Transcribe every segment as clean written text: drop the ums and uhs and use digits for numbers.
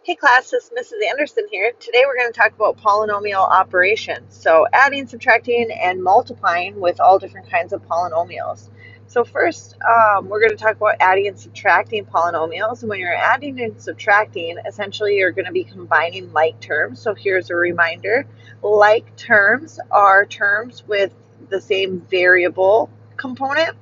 Hey class, this is Mrs. Anderson here. Today we're going to talk about polynomial operations. So adding, subtracting, and multiplying with all different kinds of polynomials. So first, we're going to talk about adding and subtracting polynomials. And when you're adding and subtracting, essentially you're going to be combining like terms. So here's a reminder. Like terms are terms with the same variable component.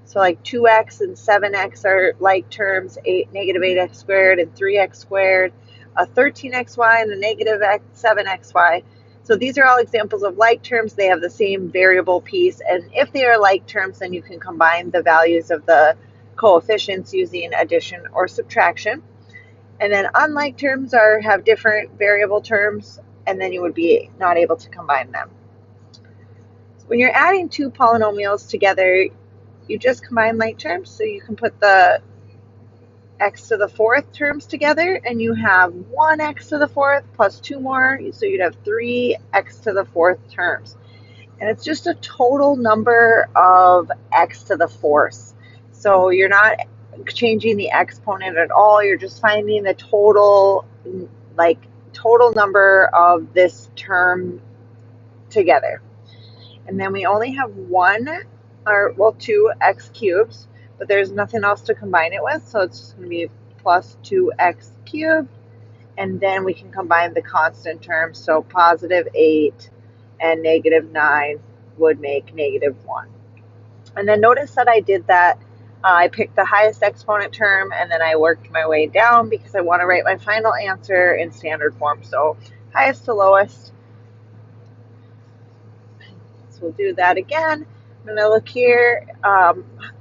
So like 2x and 7x are like terms, negative 8x squared and 3x squared, a 13xy and a negative 7xy. So these are all examples of like terms. They have the same variable piece. And if they are like terms, then you can combine the values of the coefficients using addition or subtraction. And then unlike terms have different variable terms, and then you would be not able to combine them. When you're adding two polynomials together, you just combine like terms, so you can put the x to the fourth terms together and you have 1x to the fourth plus 2 more, so you'd have 3x to the fourth terms. And it's just a total number of x to the fourth. So you're not changing the exponent at all, you're just finding the total number of this term together. And then we only have two x cubes, but there's nothing else to combine it with, so it's just going to be plus 2x cubed, and then we can combine the constant terms, so positive 8 and negative 9 would make negative 1. And then notice that I did that. I picked the highest exponent term, and then I worked my way down because I want to write my final answer in standard form, so highest to lowest. We'll do that again. I'm going to look here.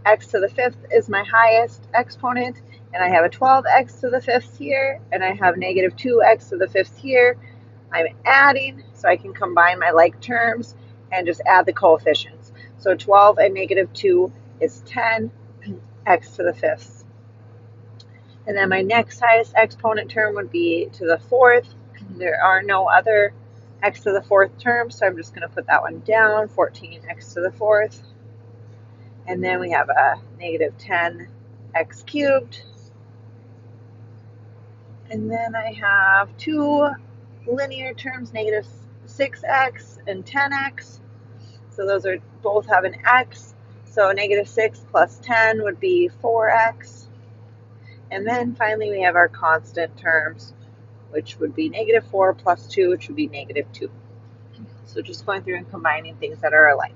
X to the fifth is my highest exponent, and I have a 12x to the fifth here, and I have negative 2x to the fifth here. I'm adding, so I can combine my like terms and just add the coefficients. So 12 and negative 2 is 10, x to the fifth. And then my next highest exponent term would be to the fourth. There are no other x to the fourth term, so I'm just going to put that one down, 14x to the fourth. And then we have a negative 10x cubed. And then I have two linear terms, negative 6x and 10x. So those are both have an x. So negative 6 plus 10 would be 4x. And then finally we have our constant terms, which would be negative 4 plus 2, which would be negative 2. So just going through and combining things that are alike.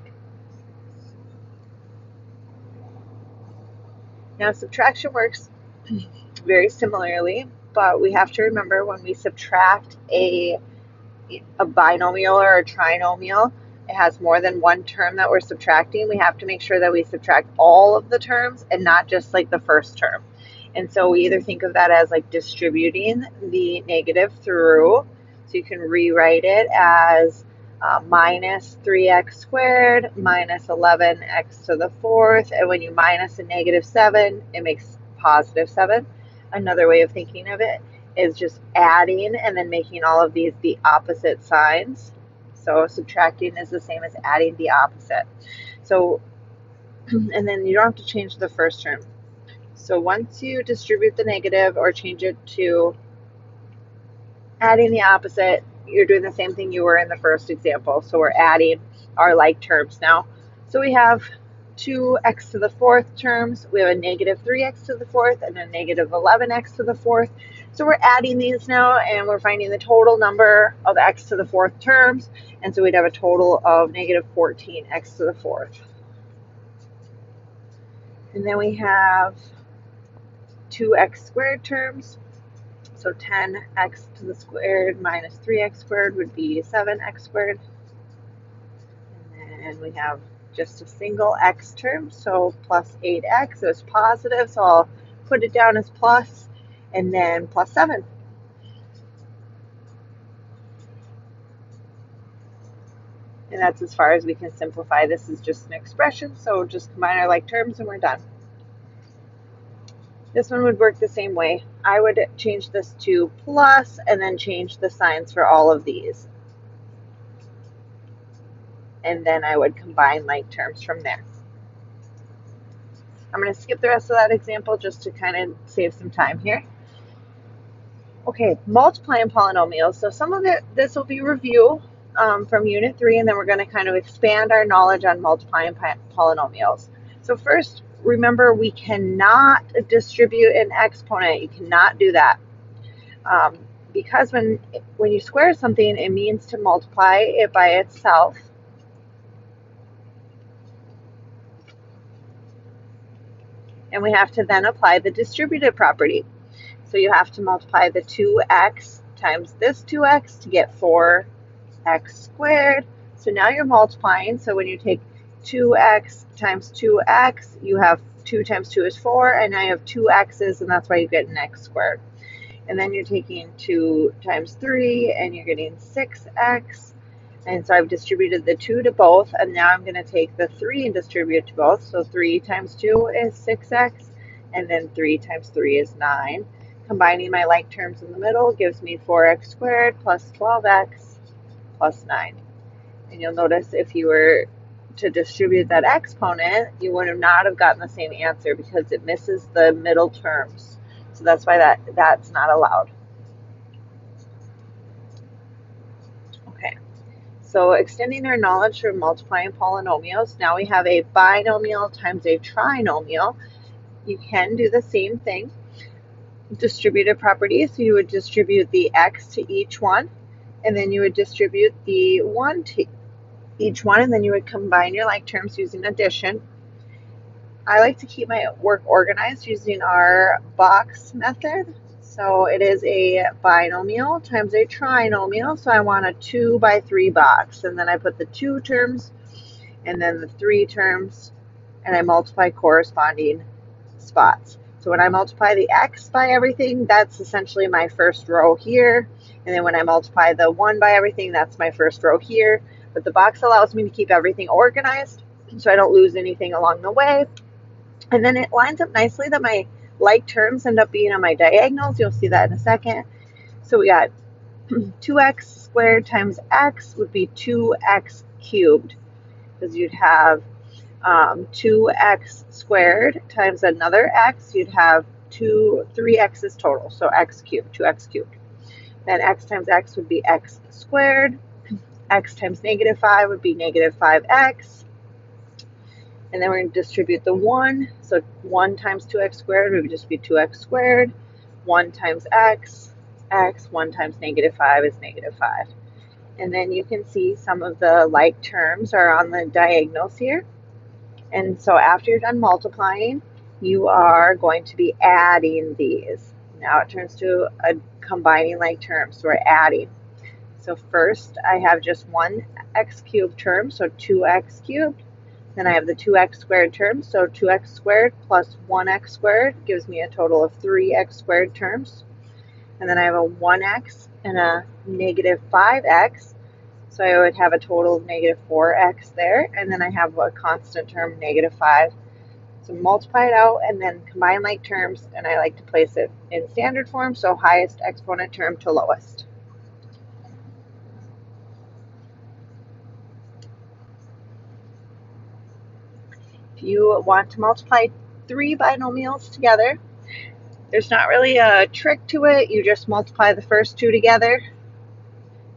Now subtraction works very similarly, but we have to remember when we subtract a binomial or a trinomial, it has more than one term that we're subtracting. We have to make sure that we subtract all of the terms and not just like the first term. And so we either think of that as like distributing the negative through, so you can rewrite it as minus 3x squared minus 11x to the fourth, and when you minus a negative 7, it makes positive 7. Another way of thinking of it is just adding and then making all of these the opposite signs. So subtracting is the same as adding the opposite. So, and then you don't have to change the first term. So once you distribute the negative or change it to adding the opposite, you're doing the same thing you were in the first example. So we're adding our like terms now. So we have 2x to the fourth terms. We have a negative 3x to the fourth and a negative 11x to the fourth. So we're adding these now, and we're finding the total number of x to the fourth terms. And so we'd have a total of negative 14x to the fourth. And then we have 2x squared terms. So 10x to the squared minus 3x squared would be 7x squared. And then we have just a single x term, so plus 8x. So it's positive, so I'll put it down as plus, and then plus 7. And that's as far as we can simplify. This is just an expression, so just combine our like terms and we're done. This one would work the same way. I would change this to plus and then change the signs for all of these. And then I would combine like terms from there. I'm going to skip the rest of that example just to kind of save some time here. Okay, multiplying polynomials. So some of this will be review from Unit 3, and then we're going to kind of expand our knowledge on multiplying polynomials. So first, remember we cannot distribute an exponent. You cannot do that. Because when you square something, it means to multiply it by itself. And we have to then apply the distributive property. So you have to multiply the 2x times this 2x to get 4x squared. So now you're multiplying. So when you take 2x times 2x, you have 2 times 2 is 4, and now you have 2 x's, and that's why you get an x squared. And then you're taking 2 times 3, and you're getting 6x. And so I've distributed the 2 to both, and now I'm going to take the 3 and distribute it to both. So 3 times 2 is 6x, and then 3 times 3 is 9. Combining my like terms in the middle gives me 4x squared plus 12x plus 9. And you'll notice if you were to distribute that exponent, you would not have gotten the same answer because it misses the middle terms. So that's why that's not allowed. Okay. So extending our knowledge from multiplying polynomials, now we have a binomial times a trinomial. You can do the same thing. Distributive properties, so you would distribute the x to each one, and then you would distribute the 1 to each one, and then you would combine your like terms using addition. I like to keep my work organized using our box method. So it is a binomial times a trinomial. So I want a 2 by 3 box. And then I put the 2 terms and then the 3 terms, and I multiply corresponding spots. So when I multiply the x by everything, that's essentially my first row here. And then when I multiply the 1 by everything, that's my first row here. But the box allows me to keep everything organized so I don't lose anything along the way. And then it lines up nicely that my like terms end up being on my diagonals. You'll see that in a second. So we got 2x squared times x would be 2x cubed, because you'd have 2x squared times another x. You'd have 3 x's total, so x cubed, 2x cubed. Then x times x would be x squared. X times negative 5 would be negative 5x. And then we're going to distribute the 1. So 1 times 2x squared would just be 2x squared. 1 times x, 1 times negative 5 is negative 5. And then you can see some of the like terms are on the diagonals here. And so after you're done multiplying, you are going to be adding these. Now it turns to a combining like terms. So we're adding. So first I have just one x cubed term, so 2x cubed. Then I have the 2x squared term, so 2x squared plus 1x squared gives me a total of 3x squared terms. And then I have a 1x and a negative 5x, so I would have a total of negative 4x there. And then I have a constant term, negative 5. So multiply it out and then combine like terms, and I like to place it in standard form, so highest exponent term to lowest. If you want to multiply 3 binomials together, there's not really a trick to it. You just multiply the first 2 together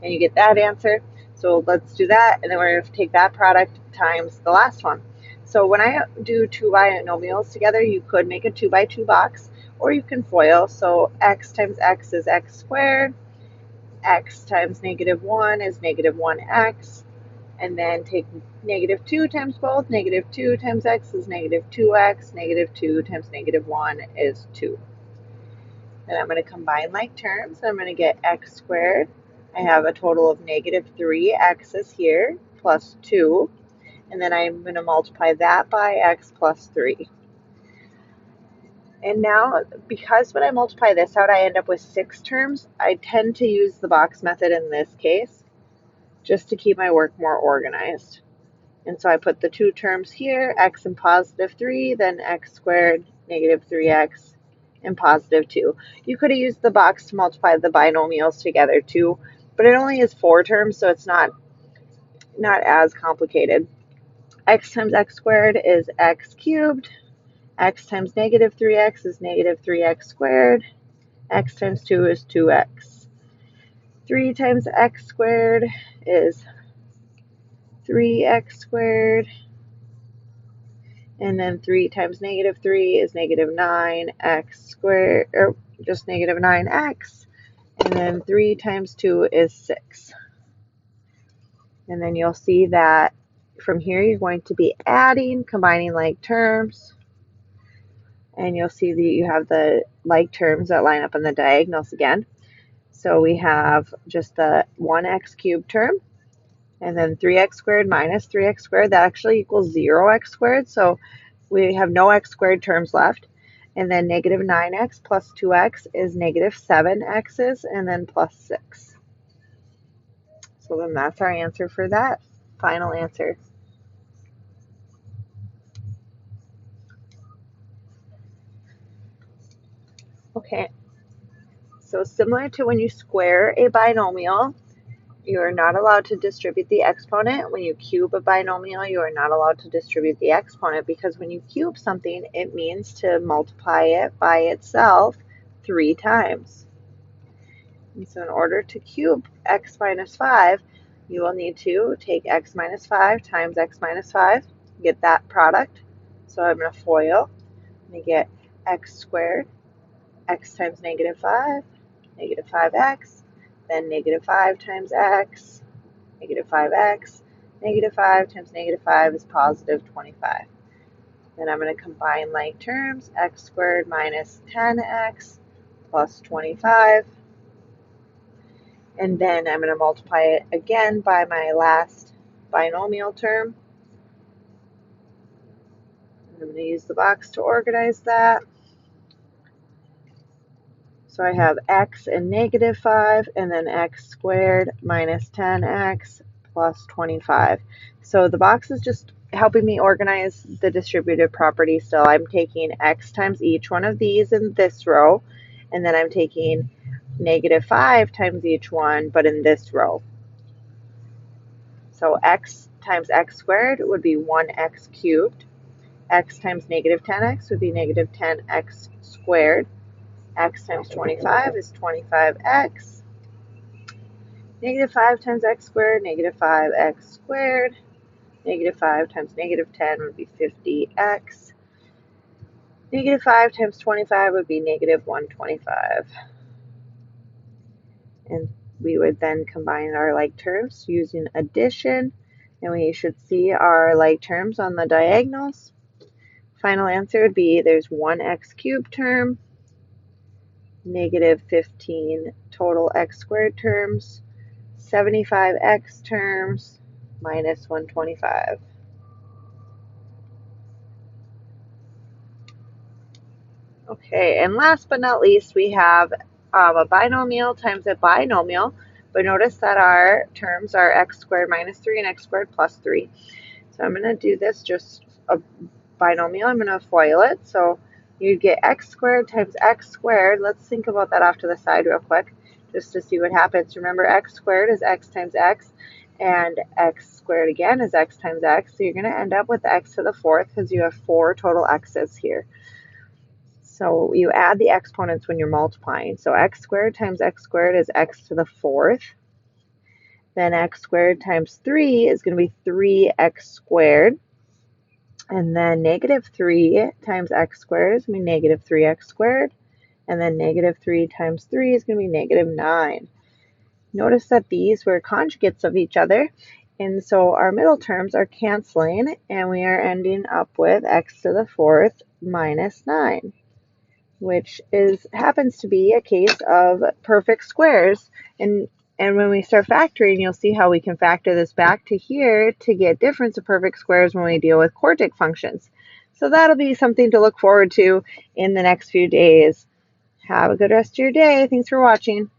and you get that answer. So let's do that, and then we're going to take that product times the last one. So when I do 2 binomials together, you could make a 2 by 2 box, or you can FOIL. So x times x is x squared, x times negative 1 is negative 1x, and then take negative 2 times both. Negative 2 times x is negative 2x. Negative 2 times negative 1 is 2. Then I'm going to combine like terms. I'm going to get x squared. I have a total of negative 3x's here plus 2. And then I'm going to multiply that by x plus 3. And now, because when I multiply this out, I end up with 6 terms, I tend to use the box method in this case, just to keep my work more organized. And so I put the 2 terms here, x and positive 3, then x squared, negative 3x, and positive 2. You could have used the box to multiply the binomials together too, but it only is 4 terms, so it's not as complicated. X times x squared is x cubed. X times negative 3x is negative 3x squared. X times 2 is 2x. 3 times x squared is 3x squared. And then 3 times negative 3 is negative 9x squared, or just negative 9x. And then 3 times 2 is 6. And then you'll see that from here you're going to be adding, combining like terms. And you'll see that you have the like terms that line up in the diagonals again. So we have just the 1x cubed term, and then 3x squared minus 3x squared, that actually equals 0x squared. So we have no x squared terms left. And then negative 9x plus 2x is negative 7x's, and then plus 6. So then that's our answer for that. Final answer. Okay, so similar to when you square a binomial, you are not allowed to distribute the exponent. When you cube a binomial, you are not allowed to distribute the exponent, because when you cube something, it means to multiply it by itself 3 times. And so in order to cube x minus 5, you will need to take x minus 5 times x minus 5, get that product. So I'm going to FOIL, I'm going to get x squared, x times negative 5, negative 5x, then negative 5 times x, negative 5x, negative 5 times negative 5 is positive 25. Then I'm going to combine like terms, x squared minus 10x plus 25. And then I'm going to multiply it again by my last binomial term. I'm going to use the box to organize that. So I have x and negative 5, and then x squared minus 10x plus 25. So the box is just helping me organize the distributive property. So I'm taking x times each one of these in this row, and then I'm taking negative 5 times each one, but in this row. So x times x squared would be 1x cubed. X times negative 10x would be negative 10x squared. X times 25 is 25x. Negative 5 times x squared, negative 5x squared. Negative 5 times negative 10 would be 50x. Negative 5 times 25 would be negative 125. And we would then combine our like terms using addition, and we should see our like terms on the diagonals. Final answer would be there's 1x cubed term, negative 15 total x squared terms, 75x terms, minus 125. Okay, and last but not least, we have a binomial times a binomial, but notice that our terms are x squared minus 3 and x squared plus 3. So I'm going to do this just a binomial. I'm going to FOIL it. So you'd get x squared times x squared. Let's think about that off to the side real quick, just to see what happens. Remember, x squared is x times x, and x squared again is x times x. So you're going to end up with x to the 4th because you have 4 total x's here. So you add the exponents when you're multiplying. So x squared times x squared is x to the 4th. Then x squared times 3 is going to be 3x squared. And then negative 3 times x squared is going to be negative 3x squared. And then negative 3 times 3 is going to be negative 9. Notice that these were conjugates of each other. And so our middle terms are canceling, and we are ending up with x to the 4th minus 9, which happens to be a case of perfect squares. And when we start factoring, you'll see how we can factor this back to here to get difference of perfect squares when we deal with quartic functions. So that'll be something to look forward to in the next few days. Have a good rest of your day. Thanks for watching.